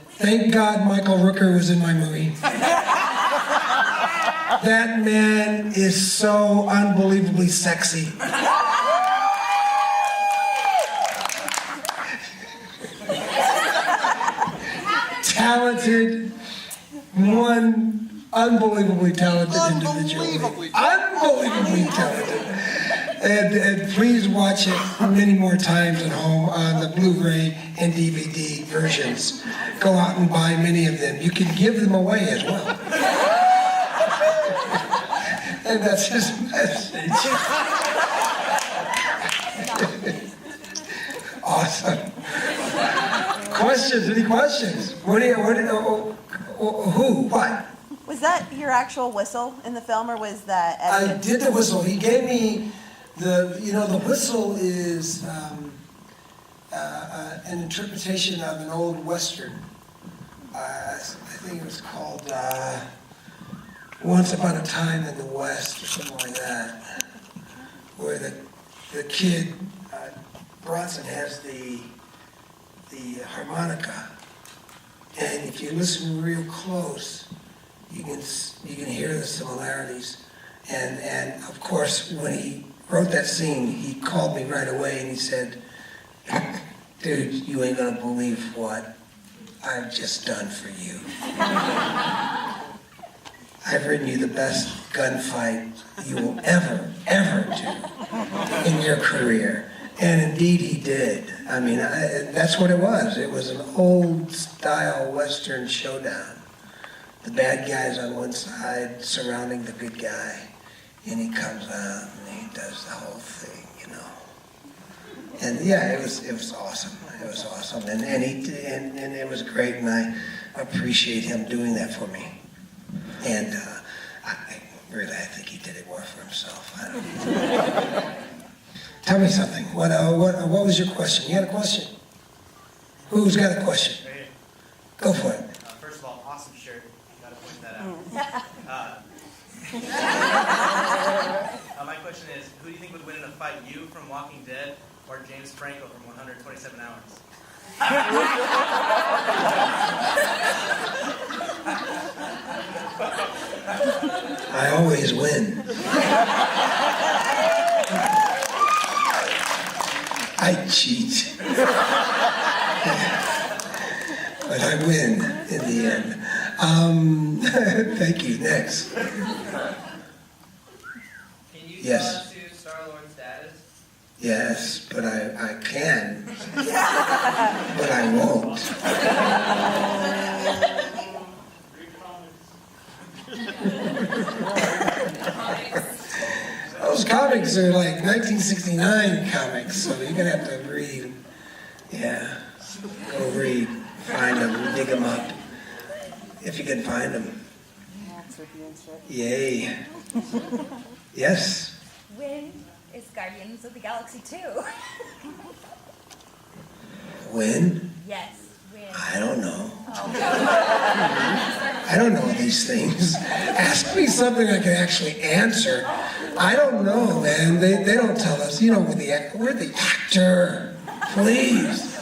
Thank God Michael Rooker was in my movie. That man is so unbelievably sexy. Talented, one unbelievably talented individual. Unbelievably talented. And please watch it many more times at home on the Blu-ray and DVD versions. Go out and buy many of them. You can give them away as well. And that's his message. Awesome. Questions? Any questions? Who? What? Was that your actual whistle in the film, or was that I did the whistle. He gave me the whistle is an interpretation of an old Western. I think it was called Once Upon a Time in the West or something like that, where the kid, Bronson, has the harmonica, and if you listen real close, you can hear the similarities. And of course, when he wrote that scene, he called me right away and he said, "Dude, you ain't gonna believe what I've just done for you. I've written you the best gunfight you will ever do in your career." And indeed he did. I mean, that's what it was. It was an old-style Western showdown. The bad guy's on one side surrounding the good guy, and he comes out and he does the whole thing, you know. And yeah, it was awesome. It was awesome, and it was great, and I appreciate him doing that for me. And I think he did it more for himself. I don't know. Tell me something. What was your question? You had a question? Who's got a question? Go for it. First of all, awesome shirt. You gotta point that out. My question is, who do you think would win in a fight, you from Walking Dead or James Franco from 127 Hours? I always win. I cheat. But I win in the end. Thank you. Next. Can you Yes. to Star-Lord status? Yes, but I can. But I won't. Those comics are like 1969 comics, so you're gonna have to read. Yeah, go read, find them, dig them up, if you can find them. Yay. Yes. When is Guardians of the Galaxy 2? When? Yes, when. I don't know. I don't know these things. Ask me something I can actually answer. I don't know, man. They don't tell us. You know, we're the actor. Please.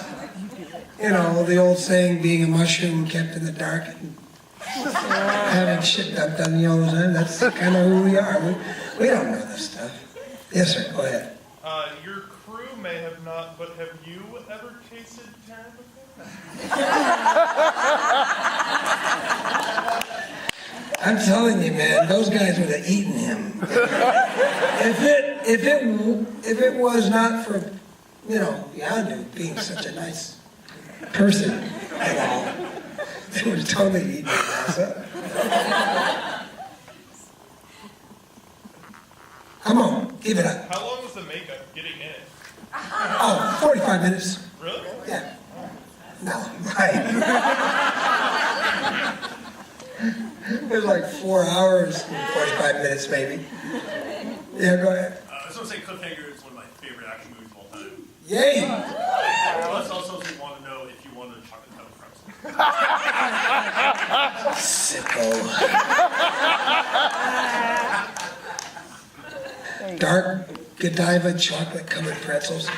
You know, the old saying, being a mushroom kept in the dark and having shit dumped on you all the time. That's kind of who we are. We don't know this stuff. Yes, sir. Go ahead. Your crew may have not, but have you ever tasted Terran before? I'm telling you, man, those guys would have eaten him. If it was not for, you know, Yondu being such a nice person and all, they would have totally eaten his ass up. Come on, give it up. How long was the makeup getting in it? Oh, 45 minutes. Really? Yeah. No, right. It was like 4 hours and 45 minutes, maybe. Yeah, go ahead. I just want to say Cliffhanger is one of my favorite action movies of all time. Yay! Plus, also, if you want to know if you wanted a chocolate covered pretzel. Sicko. Dark Godiva chocolate covered pretzels.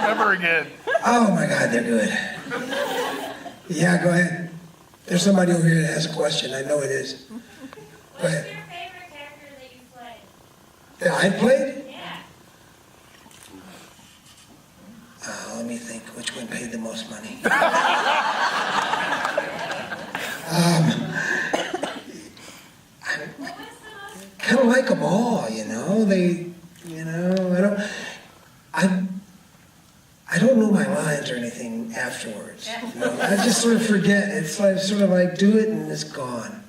ever again. Oh my God, they're good. Yeah, go ahead. There's somebody over here that has a question. I know it is. Go What's ahead. your favorite character that you played? That I played? Yeah. Let me think. Which one paid the most money? What was the most? Kind of like them all, you know. I don't know my lines or anything afterwards. You know? I just sort of forget. It's like sort of like do it and it's gone.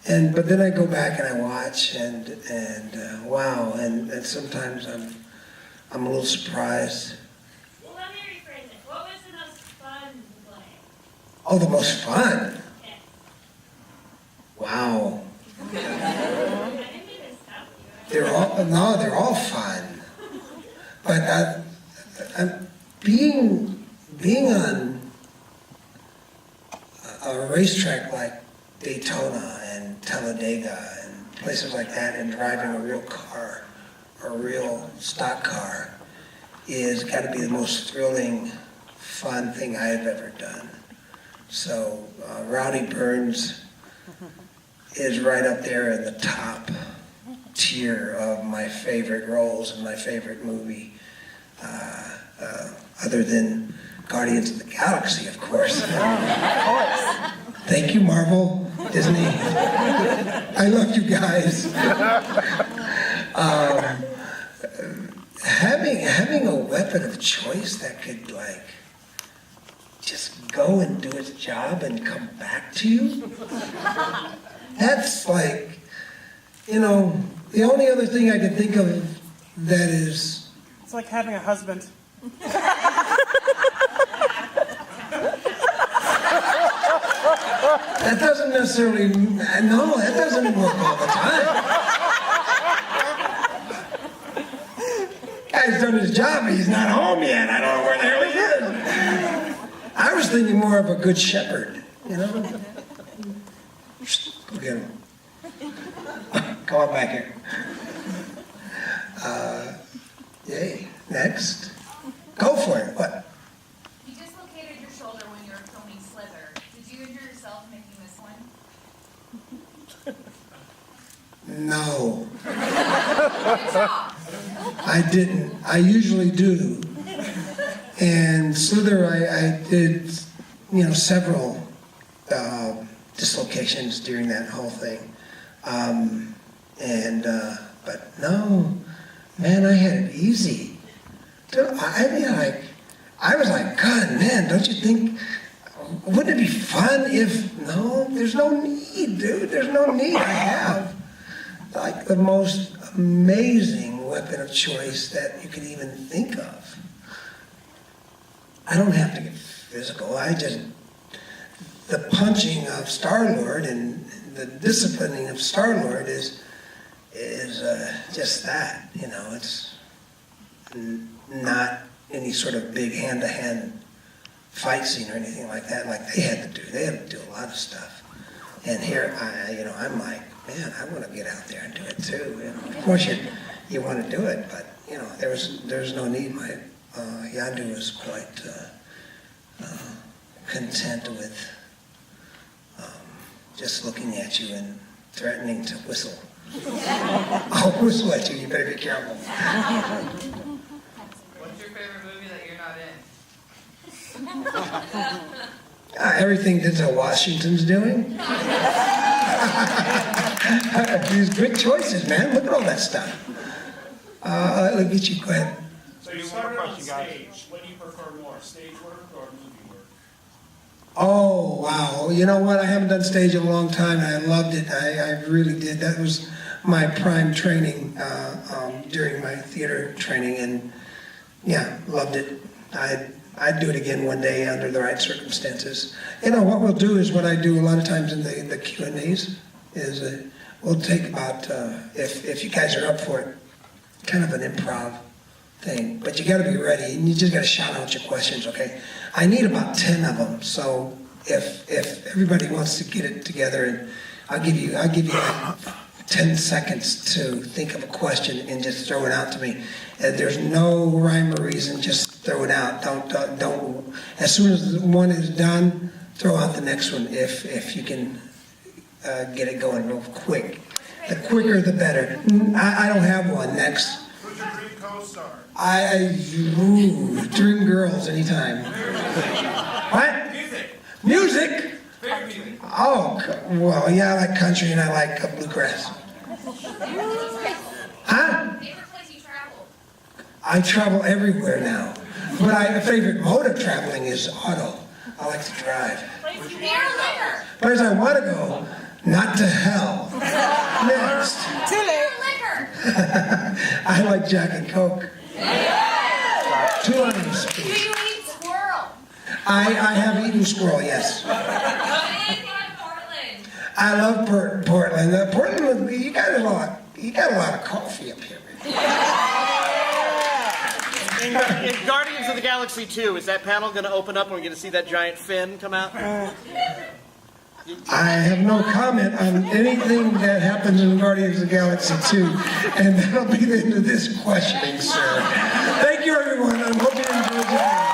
But then I go back and I watch and wow, and sometimes I'm a little surprised. Well, let me rephrase it. What was the most fun to play? Oh, the most fun. Yes. Wow. I didn't mean to stop you. They're all fun. But being on a racetrack like Daytona and Talladega and places like that and driving a real car, a real stock car, is got to be the most thrilling, fun thing I've ever done. So Rowdy Burns is right up there in the top tier of my favorite roles in my favorite movie, other than Guardians of the Galaxy, of course. Thank you, Marvel, Disney. I love you guys. Having a weapon of choice that could like just go and do its job and come back to you, that's like, you know, the only other thing I can think of that is... It's like having a husband. That doesn't necessarily, no, that doesn't work all the time. Guy's done his job, but he's not home yet. I don't know where the hell he is. I was thinking more of a good shepherd, you know? Go get him. Come on back here. Yay, next. Go for it, what? You dislocated your shoulder when you were filming Slither. Did you injure yourself making this one? No. Good job. I didn't. I usually do. And Slither, I did, you know, several dislocations during that whole thing. But no, man, I had it easy. I was like, God, man, don't you think, wouldn't it be fun if, no, there's no need, dude, there's no need. I have, like, the most amazing weapon of choice that you could even think of. I don't have to get physical. The punching of Star-Lord and the disciplining of Star-Lord is just that, you know. It's not any sort of big hand-to-hand fight scene or anything like that, like they had to do. They had to do a lot of stuff. And here, I'm like, man, I want to get out there and do it too. You know, of course, you want to do it, but you know, there's no need. My Yandu was quite content with just looking at you and threatening to whistle. I'll whistle at you. You better be careful. What's your favorite movie that you're not in? Everything Denzel Washington's doing. These good choices, man. Look at all that stuff. Look at you. Go ahead. So you started on stage. What do you prefer more, stage work or movie work? Oh, wow. You know what? I haven't done stage in a long time, and I loved it. I really did. That was my prime training during my theater training, and yeah, loved it. I'd do it again one day under the right circumstances. You know, what we'll do is what I do a lot of times in the Q&As is we'll take about, if you guys are up for it, kind of an improv thing. But you got to be ready, and you just got to shout out your questions, okay? I need about 10 of them, so if everybody wants to get it together, and I'll give you like 10 seconds to think of a question and just throw it out to me. There's no rhyme or reason, just throw it out. as soon as one is done, throw out the next one if you can get it going real quick. The quicker the better. I don't have one. Next. Who's your dream co-star? Dream girls anytime. What? Music? Oh, well, yeah, I like country and I like bluegrass. Huh? Favorite place you traveled? I travel everywhere now. But my favorite mode of traveling is auto. I like to drive. Beer or liquor? Places I want to go, not to hell. Next. Too Beer late. or liquor? I like Jack and Coke. Two on the Do speed. you eat squirrel? I have eaten squirrel, yes. And Portland. I love Portland. Portland, you got a lot of coffee up here. In Guardians of the Galaxy 2, is that panel going to open up and we're going to see that giant fin come out? I have no comment on anything that happens in Guardians of the Galaxy 2, and that'll be the end of this questioning, sir. Thank you, everyone. I hope you enjoyed it.